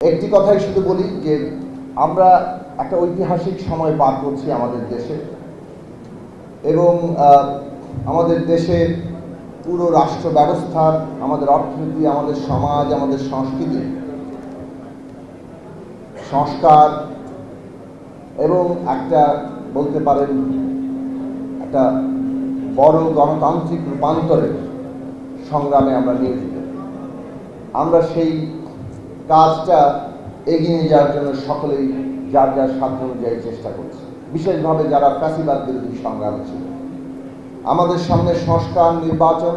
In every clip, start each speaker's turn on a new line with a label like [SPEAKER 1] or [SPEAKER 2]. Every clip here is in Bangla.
[SPEAKER 1] একটি কথাই শুধু বলি যে আমরা একটা ঐতিহাসিক সময় পার করছি আমাদের দেশে এবং আমাদের দেশের পুরো রাষ্ট্র ব্যবস্থা, আমাদের অর্থনীতি, আমাদের সমাজ, আমাদের সংস্কৃতি, সংস্কার এবং একটা বলতে পারেন একটা বড় গণতান্ত্রিক রূপান্তরের সংগ্রামে আমরা নিয়োজিত। আমরা সেই কাজটা এগিয়ে নিয়ে যাওয়ার জন্য সকলেই যার যার সাধ্য অনুযায়ী চেষ্টা করছে, বিশেষভাবে যারা ফ্যাসিবাদ বিরোধী সংগ্রামে ছিল। আমাদের সামনে সংস্কার নির্বাচন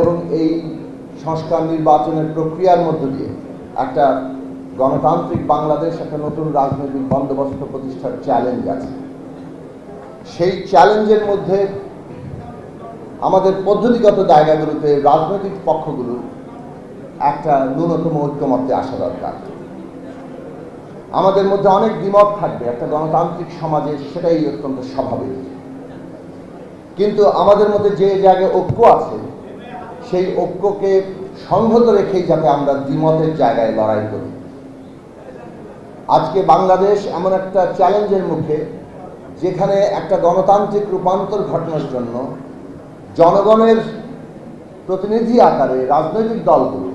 [SPEAKER 1] এবং এই সংস্কার নির্বাচনের প্রক্রিয়ার মধ্য দিয়ে একটা গণতান্ত্রিক বাংলাদেশ, একটা নতুন রাজনৈতিক বন্দোবস্ত প্রতিষ্ঠার চ্যালেঞ্জ আছে। সেই চ্যালেঞ্জের মধ্যে আমাদের পদ্ধতিগত জায়গাগুলোতে রাজনৈতিক পক্ষগুলো একটা ন্যূনতম ঐক্যমত্যে আসা দরকার। আমাদের মধ্যে অনেক দ্বিমত থাকবে একটা গণতান্ত্রিক সমাজে, সেটাই অত্যন্ত স্বাভাবিক। কিন্তু আমাদের মধ্যে যে জায়গায় ঐক্য আছে সেই ঐক্যকে সংহত রেখেই যাতে আমরা দ্বিমতের জায়গায় লড়াই করি। আজকে বাংলাদেশ এমন একটা চ্যালেঞ্জের মুখে যেখানে একটা গণতান্ত্রিক রূপান্তর ঘটানোর জন্য জনগণের প্রতিনিধি আকারে রাজনৈতিক দলগুলো,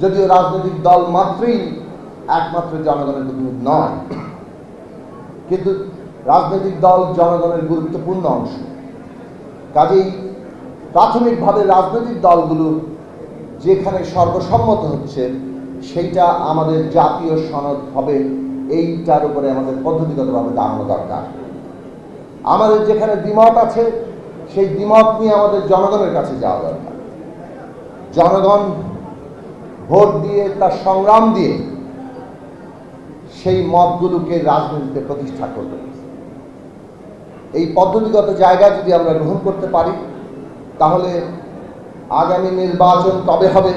[SPEAKER 1] যদিও রাজনৈতিক দল মাত্রই একমাত্র জনগণের প্রতিনিধি নয়, কিন্তু রাজনৈতিক দল জনগণের গুরুত্বপূর্ণ অংশ। কাজেই প্রাথমিকভাবে রাজনৈতিক দলগুলো যেখানে সর্বসম্মত হচ্ছে সেইটা আমাদের জাতীয় সনদ হবে, এইটার উপরে আমাদের পদ্ধতিগতভাবে দাঁড়ানো দরকার। আমাদের যেখানে দ্বিমত আছে সেই দ্বিমত নিয়ে আমাদের জনগণের কাছে যাওয়া দরকার। জনগণ ভোট দিয়ে, তার সংগ্রাম দিয়ে সেই মতগুলোকে রাজনীতিতে প্রতিষ্ঠা করবে। এই পদ্ধতিগত জায়গা যদি আমরা গ্রহণ করতে পারি তাহলে আগামী নির্বাচন কবে হবে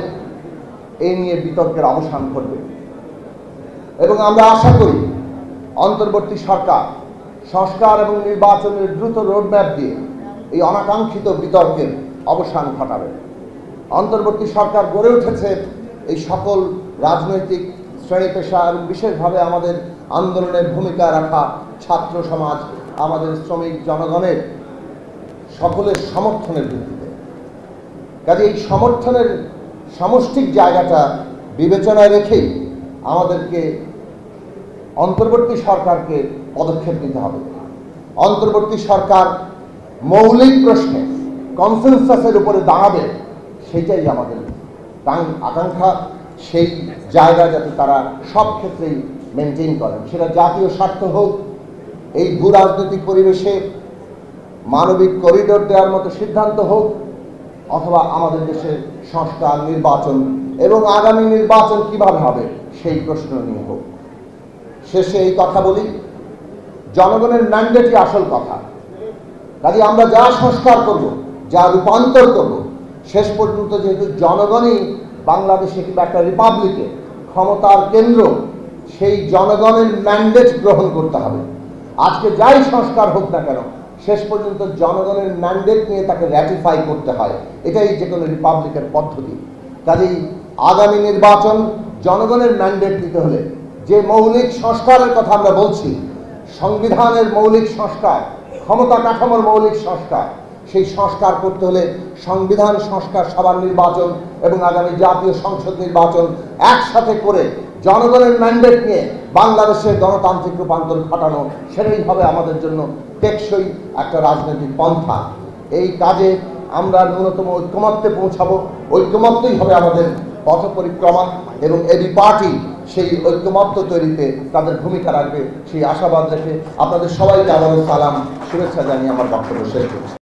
[SPEAKER 1] এই নিয়ে বিতর্কের অবসান ঘটবে এবং আমরা আশা করি অন্তর্বর্তী সরকার সংস্কার এবং নির্বাচনের দ্রুত রোডম্যাপ দিয়ে এই অনাকাঙ্ক্ষিত বিতর্কের অবসান ঘটাবে। অন্তর্বর্তী সরকার গড়ে উঠেছে এই সকল রাজনৈতিক শ্রেণী পেশা এবং বিশেষভাবে আমাদের আন্দোলনের ভূমিকা রাখা ছাত্র সমাজ, আমাদের শ্রমিক জনগণের সকলের সমর্থনের ভিত্তিতে। কাজে এই সমর্থনের সমষ্টিক জায়গাটা বিবেচনায় রেখেই আমাদেরকে অন্তর্বর্তী সরকারকে পদক্ষেপ নিতে হবে। অন্তর্বর্তী সরকার মৌলিক প্রশ্নে কনসেনসাসের উপরে দাঁড়াবে, সেটাই আমাদের আকাঙ্ক্ষা। সেই জায়গা যাতে তারা সব ক্ষেত্রেই মেনটেন করেন, সেটা জাতীয় স্বার্থ হোক, এই ভূ রাজনৈতিক পরিবেশে মানবিক করিডোর দেওয়ার মতো সিদ্ধান্ত হোক, অথবা আমাদের দেশের সংস্কার, নির্বাচন এবং আগামী নির্বাচন কিভাবে হবে সেই প্রশ্ন নিয়ে হোক। শেষে এই কথা বলি, জনগণের ম্যান্ডেটই আসল কথা। কাজে আমরা যা সংস্কার করব, যা রূপান্তর করব, শেষ পর্যন্ত যেহেতু জনগণই বাংলাদেশে কিংবা একটা রিপাবলিকে ক্ষমতার কেন্দ্র, সেই জনগণের ম্যান্ডেট গ্রহণ করতে হবে। আজকে যাই সংস্কার হোক না কেন, শেষ পর্যন্ত জনগণের ম্যান্ডেট নিয়ে তাকে র্যাটিফাই করতে হয়। এটাই যে কোনো রিপাবলিকের পদ্ধতি। কাজেই আগামী নির্বাচন জনগণের ম্যান্ডেট দিতে হলে যে মৌলিক সংস্কারের কথা আমরা বলছি, সংবিধানের মৌলিক সংস্কার, ক্ষমতা কাঠামোর মৌলিক সংস্কার, সেই সংস্কার করতে হলে সংবিধান সংস্কার সভার নির্বাচন এবং আগামী জাতীয় সংসদ নির্বাচন একসাথে করে জনগণের ম্যান্ডেট নিয়ে বাংলাদেশের গণতান্ত্রিক রূপান্তর ঘটানো, সেটাই হবে আমাদের জন্য টেকসই একটা রাজনৈতিক পন্থা। এই কাজে আমরা ন্যূনতম ঐক্যমত্যে পৌঁছাবো। ঐক্যমত্যই হবে আমাদের পথ পরিক্রমা এবং এবি পার্টি সেই ঐক্যমত্য তৈরিতে তাদের ভূমিকা রাখবে, সেই আশাবাদ রেখে আপনাদের সবাইকে আবারও সালাম, শুভেচ্ছা জানিয়ে আমার বক্তব্য শেষ করছি।